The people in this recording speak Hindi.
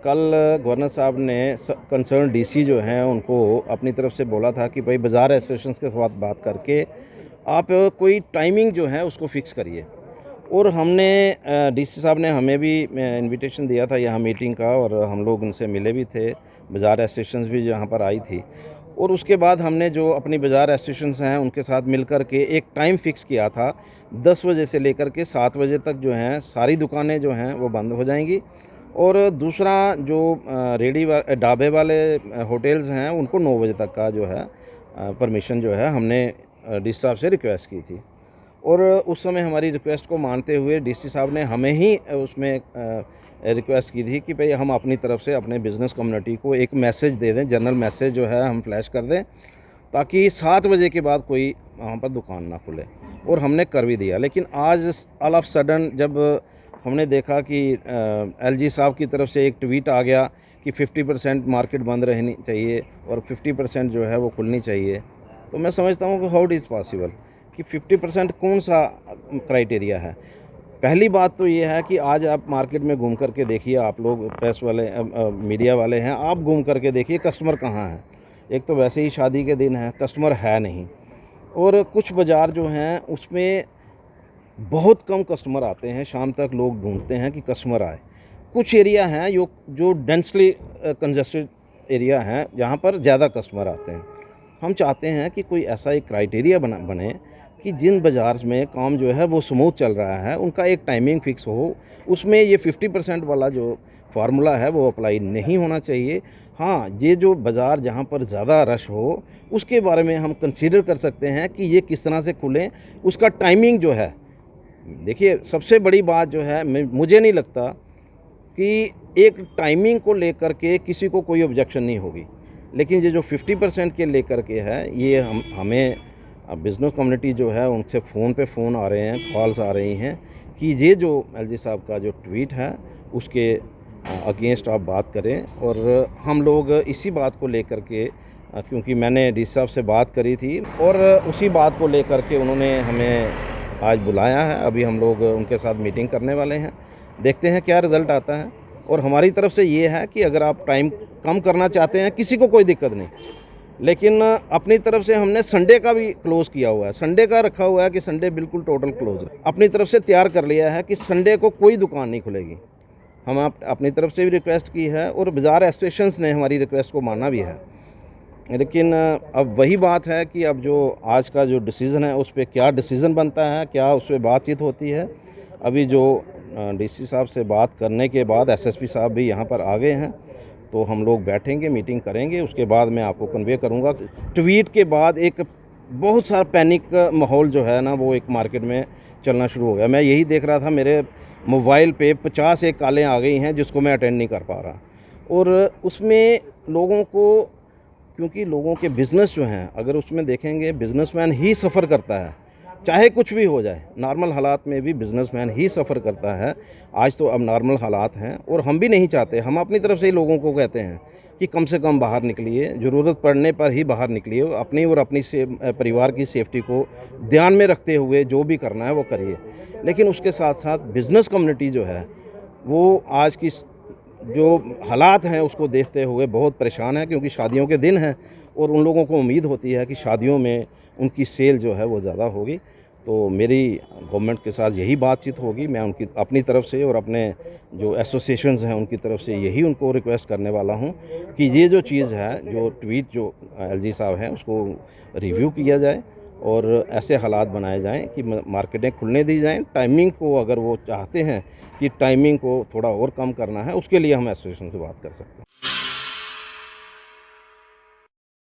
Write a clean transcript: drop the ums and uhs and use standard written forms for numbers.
कल गवर्नर साहब ने कंसर्न डीसी जो हैं उनको अपनी तरफ से बोला था कि भाई बाज़ार एसोसिएशन के साथ बात करके आप कोई टाइमिंग जो है उसको फिक्स करिए। और हमने डीसी साहब ने हमें भी इनविटेशन दिया था यहाँ मीटिंग का, और हम लोग उनसे मिले भी थे। बाज़ार एसोसिएशन भी यहाँ पर आई थी, और उसके बाद हमने जो अपनी बाज़ार एसोसिएशन हैं उनके साथ मिलकर के एक टाइम फिक्स किया था। 10 बजे से लेकर के 7 बजे तक जो हैं सारी दुकानें जो हैं वो बंद हो जाएंगी। और दूसरा जो ढाबे वाले होटल्स हैं उनको 9 बजे तक का जो है परमिशन जो है हमने डीसी साहब से रिक्वेस्ट की थी। और उस समय हमारी रिक्वेस्ट को मानते हुए डीसी साहब ने हमें ही उसमें रिक्वेस्ट की थी कि भाई हम अपनी तरफ से अपने बिज़नेस कम्युनिटी को एक मैसेज दे दें, जनरल मैसेज जो है हम फ्लैश कर दें, ताकि 7 बजे के बाद कोई वहाँ पर दुकान ना खुले। और हमने कर भी दिया। लेकिन आज ऑल ऑफ सडन जब हमने देखा कि एलजी साहब की तरफ से एक ट्वीट आ गया कि 50% मार्केट बंद रहनी चाहिए और 50% जो है वो खुलनी चाहिए, तो मैं समझता हूँ कि हाउ इट इज़ पॉसिबल कि 50% कौन सा क्राइटेरिया है। पहली बात तो ये है कि आज आप मार्केट में घूम करके देखिए, आप लोग प्रेस वाले मीडिया वाले हैं, आप घूम करके देखिए कस्टमर कहाँ हैं। एक तो वैसे ही शादी के दिन है, कस्टमर है नहीं। और कुछ बाज़ार जो हैं उसमें बहुत कम कस्टमर आते हैं, शाम तक लोग ढूंढते हैं कि कस्टमर आए। कुछ एरिया हैं जो डेंसली कंजस्टेड एरिया हैं जहाँ पर ज़्यादा कस्टमर आते हैं। हम चाहते हैं कि कोई ऐसा एक क्राइटेरिया बने कि जिन बाज़ार में काम जो है वो स्मूथ चल रहा है उनका एक टाइमिंग फ़िक्स हो। उसमें ये 50% वाला जो फार्मूला है वो अप्लाई नहीं होना चाहिए। हाँ, ये जो बाज़ार जहाँ पर ज़्यादा रश हो उसके बारे में हम कंसीडर कर सकते हैं कि ये किस तरह से खुलें, उसका टाइमिंग जो है। देखिए, सबसे बड़ी बात जो है, मुझे नहीं लगता कि एक टाइमिंग को लेकर के किसी को कोई ऑब्जेक्शन नहीं होगी। लेकिन ये जो 50% के लेकर के है, ये हमें बिज़नेस कम्युनिटी जो है उनसे फ़ोन पे फ़ोन आ रहे हैं, कॉल्स आ रही हैं कि ये जो एलजी साहब का जो ट्वीट है उसके अगेंस्ट आप बात करें। और हम लोग इसी बात को लेकर के, क्योंकि मैंने डीसी साहब से बात करी थी और उसी बात को लेकर के उन्होंने हमें आज बुलाया है। अभी हम लोग उनके साथ मीटिंग करने वाले हैं, देखते हैं क्या रिज़ल्ट आता है। और हमारी तरफ से ये है कि अगर आप टाइम कम करना चाहते हैं, किसी को कोई दिक्कत नहीं, लेकिन अपनी तरफ से हमने संडे का भी क्लोज़ किया हुआ है। संडे का रखा हुआ है कि संडे बिल्कुल टोटल क्लोज़ है। अपनी तरफ से तैयार कर लिया है कि संडे को कोई दुकान नहीं खुलेगी। हम अपनी तरफ से भी रिक्वेस्ट की है और बाज़ार एसोसिएशंस ने हमारी रिक्वेस्ट को माना भी है। लेकिन अब वही बात है कि अब जो आज का जो डिसीज़न है उस पे क्या डिसीज़न बनता है, क्या उस पर बातचीत होती है। अभी जो डीसी साहब से बात करने के बाद एसएसपी साहब भी यहाँ पर आ गए हैं, तो हम लोग बैठेंगे, मीटिंग करेंगे, उसके बाद मैं आपको कन्वे करूँगा। ट्वीट के बाद एक बहुत सारा पैनिक माहौल जो है ना वो एक मार्केट में चलना शुरू हो गया। मैं यही देख रहा था, मेरे मोबाइल पे 50 एक कॉलें आ गई हैं जिसको मैं अटेंड नहीं कर पा रहा। और उसमें लोगों को, क्योंकि लोगों के बिज़नेस जो हैं, अगर उसमें देखेंगे बिज़नेसमैन ही सफ़र करता है, चाहे कुछ भी हो जाए। नॉर्मल हालात में भी बिज़नेसमैन ही सफ़र करता है। आज तो अब नॉर्मल हालात हैं और हम भी नहीं चाहते, हम अपनी तरफ से ही लोगों को कहते हैं कि कम से कम बाहर निकलिए, ज़रूरत पड़ने पर ही बाहर निकलिए, अपनी और अपनी परिवार की सेफ्टी को ध्यान में रखते हुए जो भी करना है वो करिए। लेकिन उसके साथ साथ बिज़नेस कम्युनिटी जो है वो आज की जो हालात हैं उसको देखते हुए बहुत परेशान है, क्योंकि शादियों के दिन हैं और उन लोगों को उम्मीद होती है कि शादियों में उनकी सेल जो है वो ज़्यादा होगी। तो मेरी गवर्नमेंट के साथ यही बातचीत होगी। मैं उनकी अपनी तरफ से और अपने जो एसोसिएशंस हैं उनकी तरफ से यही उनको रिक्वेस्ट करने वाला हूं कि ये जो चीज़ है, जो ट्वीट जो एलजी साहब हैं उसको रिव्यू किया जाए और ऐसे हालात बनाए जाएं कि मार्केटें खुलने दी जाएं। टाइमिंग को अगर वो चाहते हैं कि टाइमिंग को थोड़ा और कम करना है, उसके लिए हम एसोसिएशन से बात कर सकते हैं।